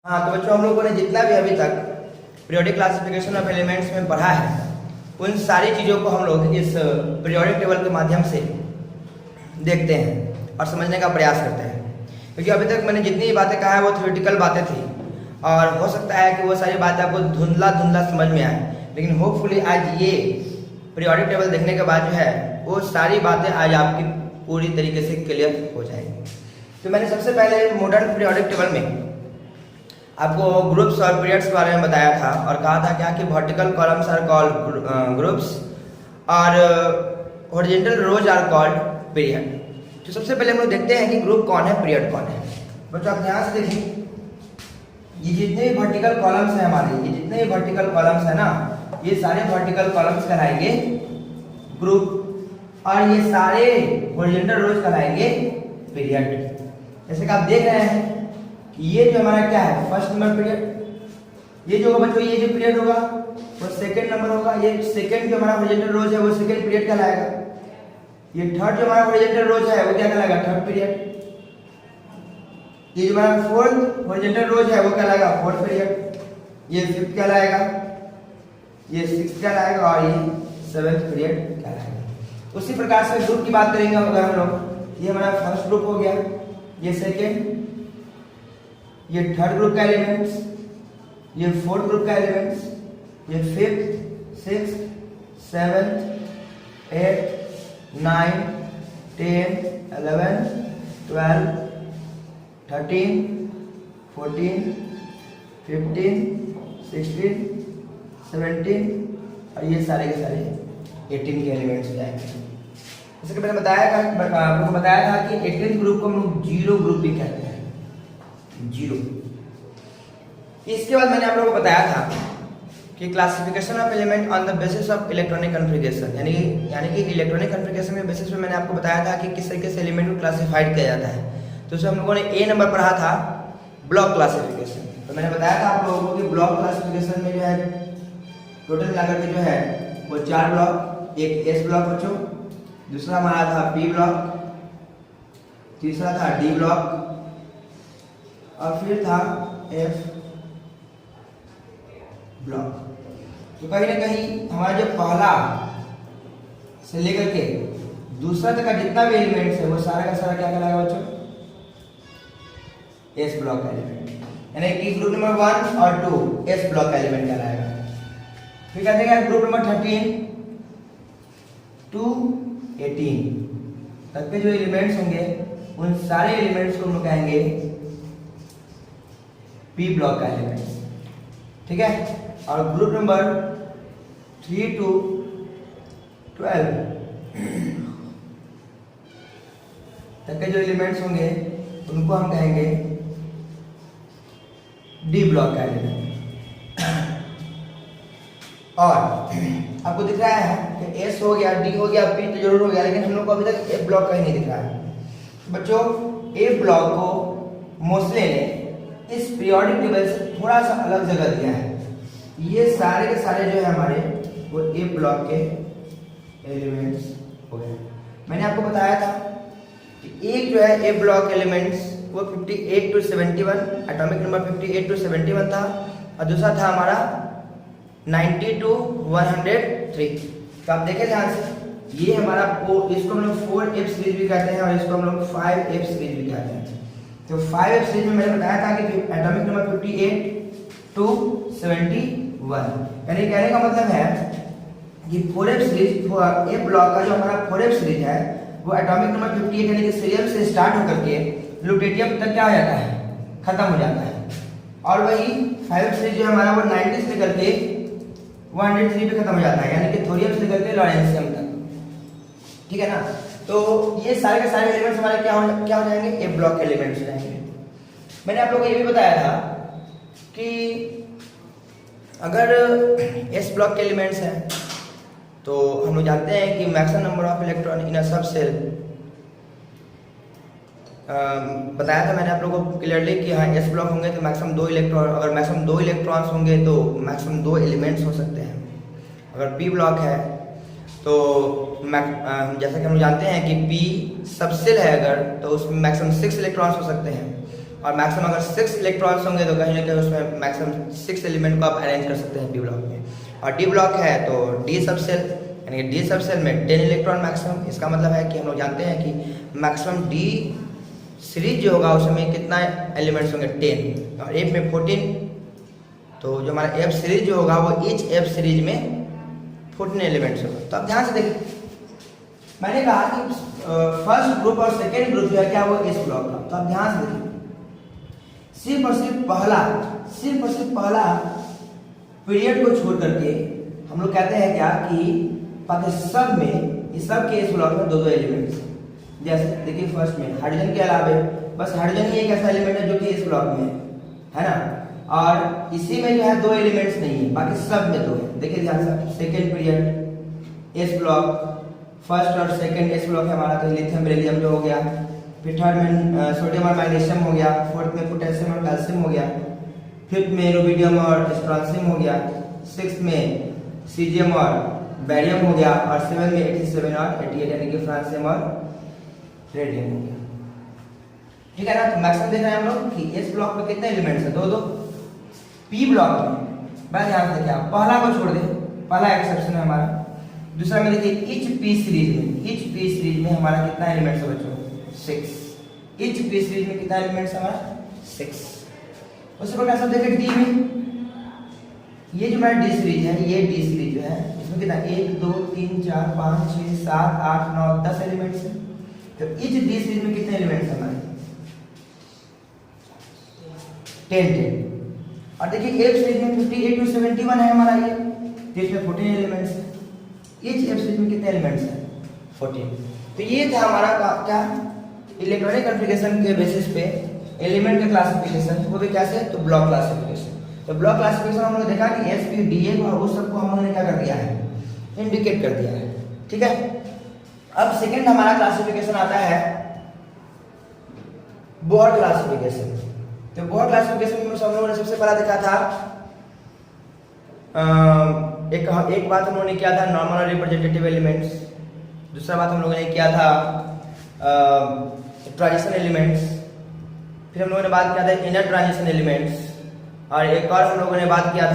हाँ तो बच्चों, हम लोगों ने जितना भी अभी तक पीरियोडिक क्लासिफिकेशन ऑफ एलिमेंट्स में पढ़ा है, उन सारी चीज़ों को हम लोग इस पीरियोडिक टेबल के माध्यम से देखते हैं और समझने का प्रयास करते हैं। क्योंकि अभी तक मैंने जितनी बातें कहा है वो थ्योरेटिकल बातें थी और हो सकता है कि वो सारी बातें आपको धुंधला धुंधला समझ में आए, लेकिन होपफुली आज ये पीरियोडिक टेबल देखने के बाद जो है वो सारी बातें आज आपकी पूरी तरीके से क्लियर हो जाएंगी। तो मैंने सबसे पहले मॉडर्न पीरियोडिक टेबल में आपको ग्रुप्स और पीरियड्स के बारे में बताया था और कहा था क्या कि vertical columns are called groups और horizontal rows are called period. तो सबसे पहले हम लोग देखते हैं कि ग्रुप कौन है, पीरियड कौन है। बच्चों आप ध्यान से देखिए, ये जितने भी वर्टिकल कॉलम्स हैं हमारे, ये जितने भी वर्टिकल कॉलम्स हैं ना, ये सारे वर्टिकल कॉलम्स कहलाएंगे ग्रुप और ये सारे हॉरिजॉन्टल रोज कहलाएंगे पीरियड। जैसे कि आप देख रहे हैं कि ये जो हमारा क्या है, फर्स्ट नंबर पीरियड, ये जो होगा बच्चों, ये जो पीरियड होगा वो सेकंड नंबर होगा। ये सेकंड जो हमारा हॉरिजॉन्टल रोज है वो सेकंड पीरियड कहलाएगा। ये थर्ड जो हमारा हॉरिजॉन्टल रोज है वो क्या कहलाएगा, थर्ड पीरियड। ये जो हमारा फोर्थ हॉरिजॉन्टल रोज है वो कहलाएगा फोर्थ पीरियड। ये फिफ्थ कहलाएगा, ये सिक्स्थ कहलाएगा और ये सेवेंथ पीरियड कहलाएगा। उसी प्रकार से ग्रुप की बात करेंगे अगर हम लोग, ये हमारा फर्स्ट ग्रुप हो गया, ये सेकेंड, ये थर्ड ग्रुप का एलिमेंट्स, ये फोर्थ ग्रुप का एलिमेंट्स, ये फिफ्थ, सिक्स्थ, सेवेंथ, एट्थ, 9, 10, 11, 12, 13, 14, 15, 16, 17 और ये सारे के सारे 18 के एलिमेंट्स हो जाएंगे। जैसे कि मैंने बताया था कि 18 ग्रुप को हम लोग जीरो ग्रुप भी कहते हैं, जीरो। इसके बाद मैंने आप लोगों को बताया था कि classification of element on the basis of electronic configuration, यानी कि इलेक्ट्रॉनिक कॉन्फ़िगरेशन के बेसिस पे मैंने आपको बताया था कि किस तरीके से एलिमेंट को क्लासिफाइड किया जाता है। तो उसमें हम लोगों ने ए नंबर पढ़ा था ब्लॉक क्लासिफिकेशन। तो मैंने बताया था आप लोगों को कि ब्लॉक क्लासिफिकेशन में जो है टोटल मिलाकर के जो है वो 4 ब्लॉक, एक एस ब्लॉक बच्चों, दूसरा हमारा था पी ब्लॉक, तीसरा था डी ब्लॉक और फिर था एफ ब्लॉक। तो कहीं ना कहीं हमारा जो पहला से लेकर के दूसरा तक का जितना भी एलिमेंट्स है वो सारा का सारा क्या कहलाएगा बच्चों, एस ब्लॉक का एलिमेंट। यानी कि ग्रुप नंबर 1 और 2 एस ब्लॉक का एलिमेंट कहलाएगा। फिर कहते हैं ग्रुप नंबर 13 to 18 तक के जो एलिमेंट्स होंगे उन सारे एलिमेंट्स को हम लोग कहेंगे पी ब्लॉक का एलिमेंट्स, ठीक है। और ग्रुप नंबर 3 to 12 तक के जो एलिमेंट्स होंगे उनको हम कहेंगे डी ब्लॉक का एलिमेंट। और आपको दिख रहा है कि एस हो गया, डी हो गया, पी तो जरूर हो गया, लेकिन हम लोग को अभी तक ए ब्लॉक कहीं नहीं दिख रहा है। बच्चों ए ब्लॉक को मोस्ले ने इस पीरियोडिक टेबल से थोड़ा सा अलग जगह दिया है। ये सारे के सारे जो है हमारे वो ए ब्लॉक के एलिमेंट्स हो गए। मैंने आपको बताया था कि एक जो है ए ब्लॉक एलिमेंट्स वो 58 to 71, एटॉमिक नंबर 58 to 71 था और दूसरा था हमारा 90 to 103। तो आप देखें ध्यान से, ये हमारा इसको हम लोग 4F सीरीज भी कहते हैं और इसको हम लोग 5F सीरीज भी कहते हैं। तो 5F सीरीज में मैंने बताया था कि एटॉमिक नंबर 58 to 71, यानी कहने का मतलब है कि 4F सीरीज ए ब्लॉक का जो हमारा 4F सीरीज है वो एटॉमिक नंबर 58 यानी कि सीरियम से स्टार्ट होकर के लुटेटियम तक क्या हो जाता है, खत्म हो जाता है। और वही 5F सीरीज जो हमारा वो 90 से लेकर के 103 पे खत्म हो जाता है, यानी कि थोरियम से लेकर के लॉरेंशियम तक, ठीक है ना। तो ये सारे के सारे एलिमेंट्स हमारे क्या हो जाएंगे, ए ब्लॉक के एलिमेंट्स हो जाएंगे। मैंने आप लोगों को ये भी बताया था कि अगर एस ब्लॉक के एलिमेंट्स हैं तो हम लोग जानते हैं कि maximum number of electron in a sub shell, बताया था मैंने आप लोगों को क्लियरली कि हाँ एस ब्लॉक होंगे तो मैक्सिमम 2 इलेक्ट्रॉन, अगर मैक्सिमम 2 इलेक्ट्रॉन्स होंगे तो मैक्सिमम 2 एलिमेंट्स हो सकते हैं। अगर पी ब्लॉक है तो जैसा कि हम जानते हैं कि पी सबसेल है अगर, तो उसमें मैक्सिमम 6 इलेक्ट्रॉन्स हो सकते हैं। और मैक्सिमम अगर 6 इलेक्ट्रॉन्स होंगे तो कहीं ना कहीं उसमें मैक्सिमम 6 एलिमेंट को आप अरेंज कर सकते हैं पी ब्लॉक में। और डी ब्लॉक है तो डी सबसेल, यानी कि डी सबसेल में 10 इलेक्ट्रॉन मैक्सिमम। इसका मतलब है कि हम लोग जानते हैं कि मैक्सिमम डी सीरीज जो होगा उसमें कितना एलिमेंट्स होंगे 10, और एफ में 14। तो जो हमारा एफ सीरीज जो होगा वो ईच एफ सीरीज में 14 एलिमेंट्स होगा। तो आप ध्यान से देखिए, मैंने कहा कि फर्स्ट ग्रुप और सेकेंड ग्रुप जो है क्या वो इस ब्लॉक का। तो आप ध्यान से देखिए, सिर्फ और सिर्फ पहला पीरियड को छोड़ करके हम लोग कहते हैं क्या कि बाकी सब में, इस सब के इस ब्लॉक में 2-2 एलिमेंट्स। जैसे देखिए फर्स्ट में हाइड्रोजन के अलावे बस हाइड्रोजन ही एक ऐसा एलिमेंट है जो कि इस ब्लॉक में है ना, और इसी में जो है 2 एलिमेंट्स नहीं है, बाकी सब में 2 है। देखिए ध्यान से, सेकेंड पीरियड इस ब्लॉक, फर्स्ट और सेकेंड इस ब्लॉक है हमारा, तो लिथियम बेरिलियम जो हो गया, फिर थर्ड में सोडियम और मैग्नीशियम हो गया, फोर्थ में पोटेशियम और कैल्शियम हो गया, फिफ्थ में रुबिडियम और स्ट्रॉन्शियम हो गया, सिक्स्थ में सीजियम और बैरियम हो गया, और 7 में 87 और 88 यानी कि फ्रांसियम और रेडियम हो गया। ठीक है ना। तो मैक्सिमम देख रहे हैं हम लोग कि इस ब्लॉक में कितने एलिमेंट्स है, 2-2। पी ब्लॉक में बस ध्यान से क्या, पहला को छोड़ दे, पहला एक्सेप्शन है हमारा। दूसरा में देखिए ईच पी सीरीज में हमारा कितना एलिमेंट्स है बच्चों, 6। ईच पी सीरीज में कितना एलिमेंट्स हमारा 6। उसी प्रकार से देखिए डी में, ये जो हमारा डी सीरीज है, ये डी सीरीज जो है इसमें कितना 1 2 3 4 5 6 7 8 9 10 एलिमेंट्स है। तो ईच डी सीरीज में कितने एलिमेंट्स है हमारे 10। और देखिए एफ सीरीज में 58 to 71 है हमारा ये, तो इसमें 14 एलिमेंट्स है। ईच एफ सीरीज में कितने एलिमेंट्स हैं 14। तो ये था हमारा क्या इलेक्ट्रॉनिक कॉन्फ़िगरेशन के बेसिस पे एलिमेंट का क्लासिफिकेशन, वो भी कैसे, तो ब्लॉक क्लासिफिकेशन। तो ब्लॉक क्लासिफिकेशन हम लोग देखा कि एस पी डी ए और वो सबको हम लोगों ने क्या कर दिया है, इंडिकेट कर दिया है। ठीक है। अब सेकंड हमारा क्लासिफिकेशन आता है बोहर क्लासिफिकेशन। तो बोहर क्लासिफिकेशन में हम लोगों ने सबसे पहला देखा था एक बात हम लोगों ने किया था नॉर्मल और रिप्रेजेंटेटिव एलिमेंट्स। दूसरा बात हम लोगों ने किया था ट्रांजिशन एलिमेंट्स। फिर हम लोगों ने बात किया था इनर ट्रांजिशन एलिमेंट्स, और एक और हम लोगों ने बात किया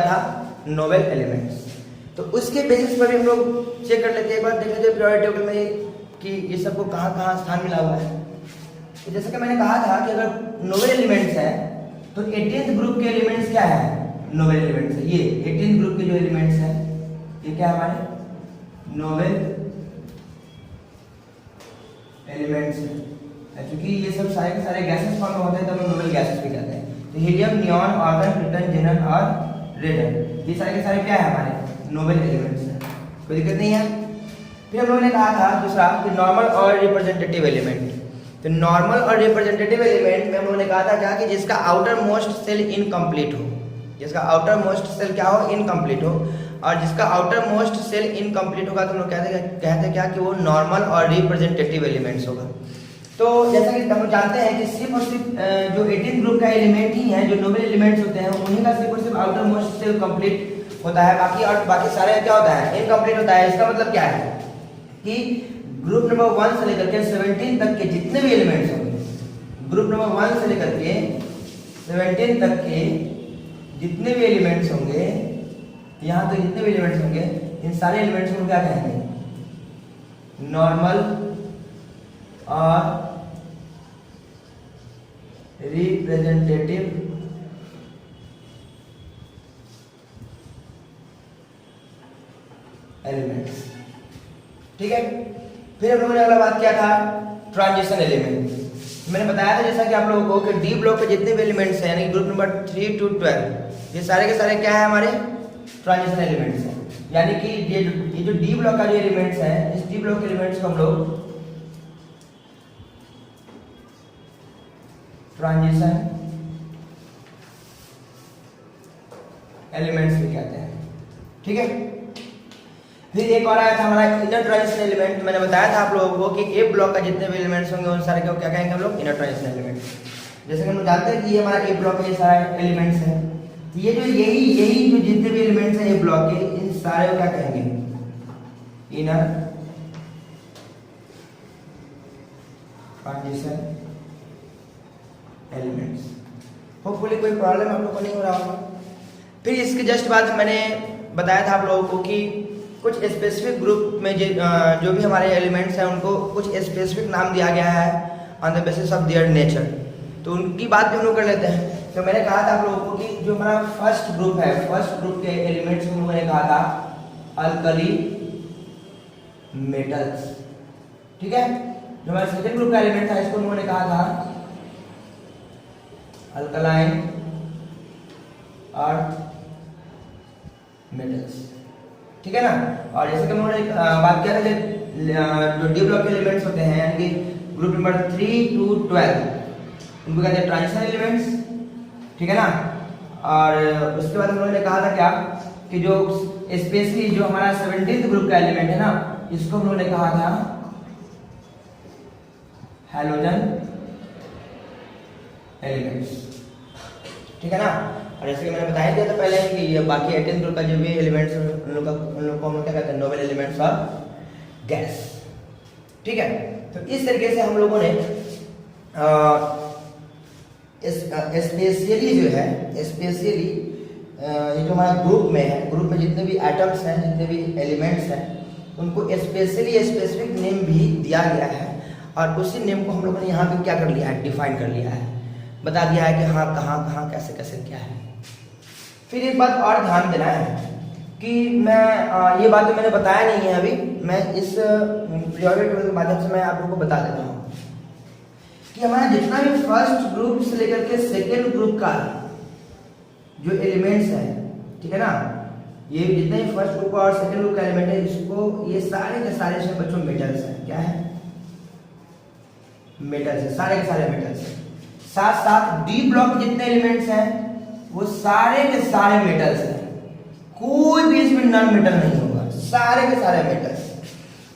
था नोवेल एलिमेंट्स। तो उसके बेसिस पर भी हम लोग चेक कर लेते हैं, एक बार देख लेते हैं पीरियोडिक टेबल में कि ये सबको कहाँ कहाँ स्थान मिला हुआ है। तो जैसे कि मैंने कहा था कि अगर नोवेल एलिमेंट्स है तो 18th ग्रुप के एलिमेंट्स क्या है, नोवेल एलिमेंट्स है। ये 18th ग्रुप के जो एलिमेंट्स हैं ये क्या हमारे नोवेल एलिमेंट्स है। क्योंकि ये सब सारे के सारे गैसेस फॉर्म में होते हैं, तब हम नोवेल गैसेस भी कहते हैं। तो हीलियम, नियॉन, आर्गन, प्लूटन, जेनन और रेडन, ये सारे के सारे क्या है हमारे नोवेल एलिमेंट्स है, कोई दिक्कत नहीं है। फिर हम लोगों ने कहा था दूसरा कि नॉर्मल और रिप्रेजेंटेटिव एलिमेंट। तो नॉर्मल और रिप्रेजेंटेटिव एलिमेंट में हम लोगों ने कहा था क्या कि जिसका आउटर मोस्ट सेल इनकम्प्लीट हो, जिसका आउटर मोस्ट सेल क्या हो, इनकम्प्लीट हो। और जिसका आउटर मोस्ट सेल इनकम्प्लीट होगा तो हम लोग कहते क्या कि वो नॉर्मल और रिप्रेजेंटेटिव एलिमेंट्स होगा। तो जैसा कि हम लोग जानते हैं कि सिर्फ और सिर्फ जो 18 ग्रुप का एलिमेंट ही है जो नोबेल एलिमेंट्स होते हैं, उन्हीं का सिर्फ और सिर्फ आउटर मोस्ट सेल कंप्लीट होता है, बाकी सारे क्या होता है, इनकम्प्लीट होता है। इसका मतलब क्या है कि ग्रुप नंबर 1 से लेकर के 17 तक के जितने भी एलिमेंट्स होंगे, ग्रुप नंबर 1 से लेकर के 17 तक के जितने भी एलिमेंट्स होंगे, यहाँ तो जितने भी एलिमेंट्स होंगे, इन सारे एलिमेंट्स को क्या कहेंगे, नॉर्मल और रिप्रेजेंटेटिव एलिमेंट्स। ठीक है। फिर हम लोगों ने अगला बात किया था ट्रांजिशन एलिमेंट। मैंने बताया था जैसा कि आप लोगों को कि डी ब्लॉक के जितने भी एलिमेंट्स हैं, यानी ग्रुप नंबर 3 to 12, ये सारे के सारे क्या है हमारे ट्रांजिशन एलिमेंट्स हैं। यानी कि ये जो डी ब्लॉक का जो एलिमेंट्स हैं, इस डी ब्लॉक के एलिमेंट्स को हम लोग ट्रांजिशन एलिमेंट्स भी कहते हैं। ठीक है। फिर एक और आया था हमारा इनर ट्रांजिशन एलिमेंट। मैंने बताया था आप लोगों को कि ए ब्लॉक का जितने भी एलिमेंट्स होंगे उन सारे को क्या कहेंगे हम लोग, इनर ट्रांजिशन एलिमेंट। जैसे कि हम लोग जानते हैं कि ये हमारा ए ब्लॉक के सारे एलिमेंट्स हैं, तो ये जो यही जो जितने भी एलिमेंट्स हैं ए ब्लॉक के, इन सारे को क्या कहेंगे, इनर ट्रांजिशन एलिमेंट्स। होपफुली कोई प्रॉब्लम आप लोग को नहीं हो रहा होगा। फिर इसके जस्ट बाद मैंने बताया था आप लोगों को कि कुछ स्पेसिफिक ग्रुप में जो भी हमारे एलिमेंट्स हैं उनको कुछ स्पेसिफिक नाम दिया गया है on the basis of their nature. तो उनकी बात भी हम लोग कर लेते हैं। तो मैंने कहा था आप लोगों को कि जो हमारा फर्स्ट ग्रुप है, फर्स्ट ग्रुप के एलिमेंट्स को हम लोगों ने कहा था अल्कली मेटल्स। ठीक है, जो हमारा सेकंड ग्रुप का एलिमेंट था इसको हम लोगों ने कहा था अल्कलाइन अर्थ मेटल्स। ठीक है ना। और जैसे कि हम लोगों ने बात किया था कि जो डी ब्लॉक के एलिमेंट्स होते हैं यानी कि ग्रुप नंबर 3 to 12 उनको कहते हैं ट्रांजिशन एलिमेंट्स। ठीक है ना। और उसके बाद हम लोगों ने कहा था क्या कि जो स्पेशली जो हमारा 17th ग्रुप का एलिमेंट है ना इसको हम लोगों ने कहा था हैलोजन एलिमेंट्स। ठीक है ना। और जैसे कि मैंने बताया दिया था पहले कि ये बाकी 18 ग्रुप का जो भी एलिमेंट्स उन लोग को हम लोग क्या कहते हैं नोबल एलिमेंट्स और गैस। ठीक है। तो इस तरीके से हम लोगों ने स्पेशली जो है स्पेशली ये जो हमारा ग्रुप में है, ग्रुप में जितने भी एटम्स हैं, जितने भी एलिमेंट्स हैं उनको स्पेशली स्पेसिफिक नेम भी दिया गया है। और उसी नेम को हम लोगों ने यहाँ पे क्या कर लिया है, डिफाइन कर लिया है, बता दिया है कि हाँ कहाँ कहाँ कैसे कैसे क्या है। फिर एक बात और ध्यान देना है कि मैं ये बात तो मैंने बताया नहीं है अभी, मैं इस पीरियोडिक टेबल के माध्यम से मैं आप लोगों को बता देता हूँ कि हमारा जितना भी फर्स्ट ग्रुप से लेकर के सेकेंड ग्रुप का जो एलिमेंट्स हैं, ठीक है ना, ये जितने भी फर्स्ट ग्रुप और सेकेंड ग्रुप का एलिमेंट है इसको ये सारे के सारे बच्चों मेटल्स हैं। क्या है? मेटल्स है, सारे के सारे मेटल्स हैं। साथ साथ डी ब्लॉक जितने एलिमेंट्स हैं वो सारे के सारे मेटल्स हैं, कोई भी इसमें नॉन मेटल नहीं होगा, सारे के सारे मेटल्स।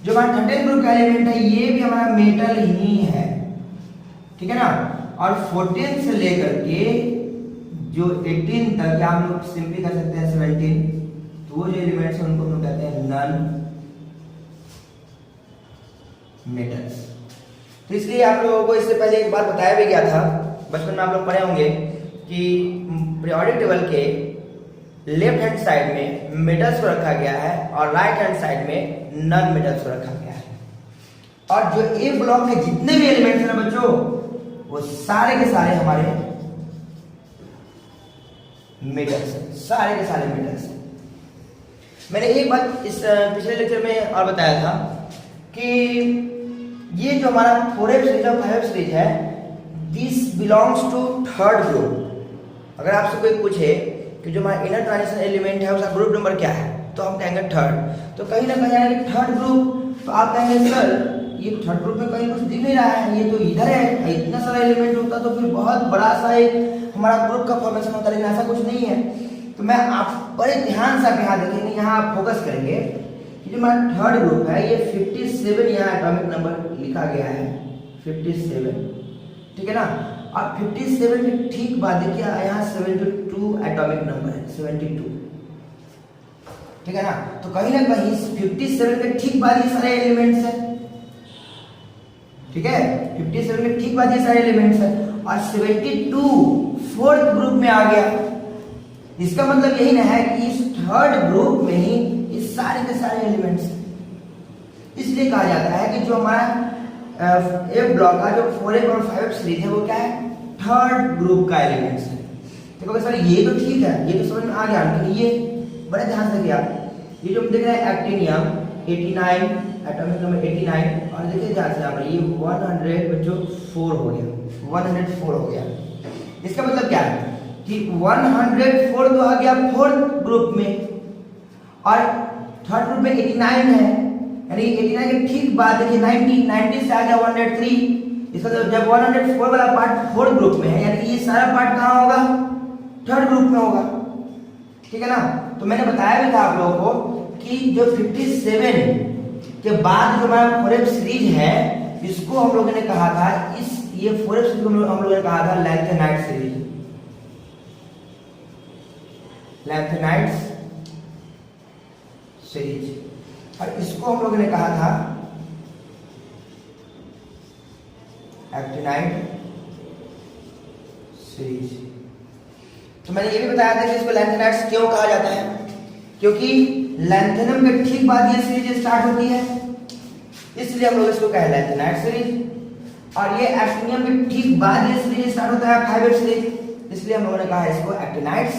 जो हमारा 13 ग्रुप का एलिमेंट है ये भी हमारा मेटल ही है। ठीक है ना। और 14 से लेकर के जो 18 तक या हम लोग सिंपली कर सकते हैं 17, तो वो जो एलिमेंट्स हैं उनको हम लोग कहते हैं नॉन मेटल्स। तो इसलिए आप लोगों को इससे पहले एक बार बताया भी गया था, बचपन में आप लोग पढ़े होंगे कि पीरियोडिक टेबल के लेफ्ट हैंड साइड में मेटल्स को रखा गया है और राइट हैंड साइड में नॉन मेटल्स को रखा गया है। और जो ए ब्लॉक के जितने भी एलिमेंट्स हैं बच्चों वो सारे के सारे हमारे मेटल्स हैं, सारे के सारे मेटल्स हैं। मैंने एक बात इस पिछले लेक्चर में और बताया था कि ये जो हमारा 4F सीरीज और 5F सीरीज है this belongs to third group. अगर आपसे कोई पूछे कि जो हमारा इनर ट्रांजिशन एलिमेंट है उसका ग्रुप नंबर क्या है तो हम कहेंगे थर्ड। तो कहीं ना कहीं आएगा थर्ड ग्रुप, तो आप कहेंगे सर ये थर्ड ग्रुप में कहीं कुछ दिख नहीं रहा है, ये तो इधर है, इतना सारा एलिमेंट होता तो फिर बहुत बड़ा सा एक हमारा ग्रुप का फॉर्मेशन होता, लेकिन ऐसा कुछ नहीं है। तो मैं आप बड़े ध्यान से यहाँ देखेंगे, यहाँ आप फोकस करेंगे कि जो हमारा थर्ड ग्रुप है ये 57 यहाँ एटॉमिक नंबर लिखा गया है 57। ठीक है ना। और 57 के ठीक बाद देखिए यहाँ 72 एटॉमिक नंबर है 72। ठीक है ना। तो कहीं ना कहीं 57 के ठीक बाद ये सारे एलिमेंट्स हैं। ठीक है, 57 के ठीक बाद ये सारे एलिमेंट्स हैं और 72 फोर्थ ग्रुप में आ गया। इसका मतलब यही ना है कि इस थर्ड ग्रुप में ही ये सारे के सारे एलिमेंट्स हैं। इसलिए कहा जाता है कि जो हमारा ए ब्लॉक का जो 4F और 5F सीरीज है वो क्या है, थर्ड ग्रुप का एलिमेंट्स है। देखो सर ये तो ठीक है, ये तो समझ में आ गया, लेकिन ये बड़े ध्यान से देखिए आप, ये जो देख रहे हैं एक्टिनियम 89 एटॉमिक नंबर 89 और देखिए ध्यान से यहाँ पर ये 100 बच्चों 4 हो गया, 104 हो गया। इसका मतलब क्या है कि 104 तो आ गया फोर्थ ग्रुप में और थर्ड ग्रुप में 89 है, यानी 89 के ठीक बाद देखिए 90 से आ गया 103। इसका मतलब जब 104 वाला पार्ट फोर्थ ग्रुप में है यानी ये सारा पार्ट कहाँ होगा, थर्ड ग्रुप में होगा। ठीक है ना। तो मैंने बताया भी था आप लोगों को कि जो 57 के बाद जो हमारा 4F सीरीज है इसको हम लोगों ने कहा था ये 4F सीरीज को हम लोगों ने कहा था लैंथेनाइट सीरीज, लैंथेनाइट सीरीज। और इसको हम लोगों ने कहा था एक्टिनाइड सीरीज। तो मैंने ये भी बताया था कि इसको लैंथेनाइड्स क्यों कहा जाता है, क्योंकि लैंथेनम के ठीक बाद ये सीरीज स्टार्ट होती है, इसलिए हम लोग इसको कहे लैंथेनाइड सीरीज। और ये एक्टिनियम के ठीक बाद ये सीरीज स्टार्ट होता है 5 सीरीज, इसलिए हम लोगों ने कहा इसको एक्टिनाइड्स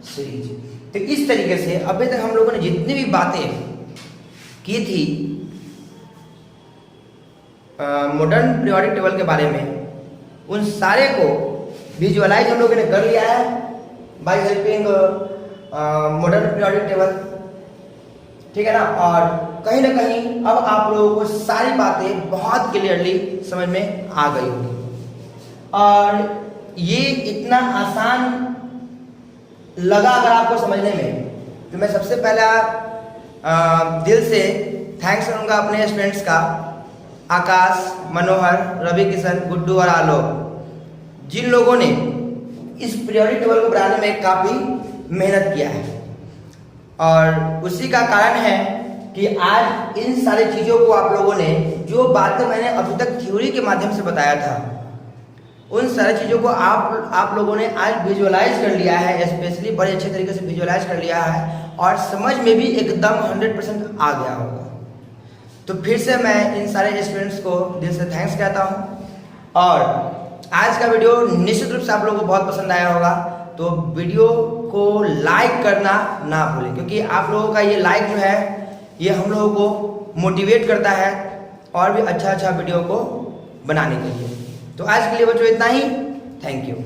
सीरीज। तो इस तरीके से अभी तक हम लोगों ने जितनी भी बातें की थी मॉडर्न पीरियोडिक टेबल के बारे में, उन सारे को विजुअलाइज हम लोगों ने कर लिया है by helping modern periodic table, ठीक है ना। और कहीं ना कहीं अब आप लोगों को सारी बातें बहुत क्लियरली समझ में आ गई होगी। और ये इतना आसान लगा अगर आपको समझने में, तो मैं सबसे पहला दिल से थैंक्स करूंगा अपने स्टूडेंट्स का, आकाश, मनोहर, रवि किशन, गुड्डू और आलोक, जिन लोगों ने इस पीरियोडिक टेबल को बनाने में काफ़ी मेहनत किया है। और उसी का कारण है कि आज इन सारी चीज़ों को आप लोगों ने, जो बातें मैंने अभी तक थ्योरी के माध्यम से बताया था, उन सारी चीज़ों को आप लोगों ने आज विजुअलाइज कर लिया है, स्पेशली बड़े अच्छे तरीके से विजुअलाइज कर लिया है और समझ में भी एकदम 100% आ गया होगा। तो फिर से मैं इन सारे स्टूडेंट्स को दिल से थैंक्स कहता हूँ। और आज का वीडियो निश्चित रूप से आप लोगों को बहुत पसंद आया होगा, तो वीडियो को लाइक करना ना भूलें, क्योंकि आप लोगों का ये लाइक जो है ये हम लोगों को मोटिवेट करता है और भी अच्छा वीडियो को बनाने के लिए। तो आज के लिए बच्चों इतना ही, थैंक यू।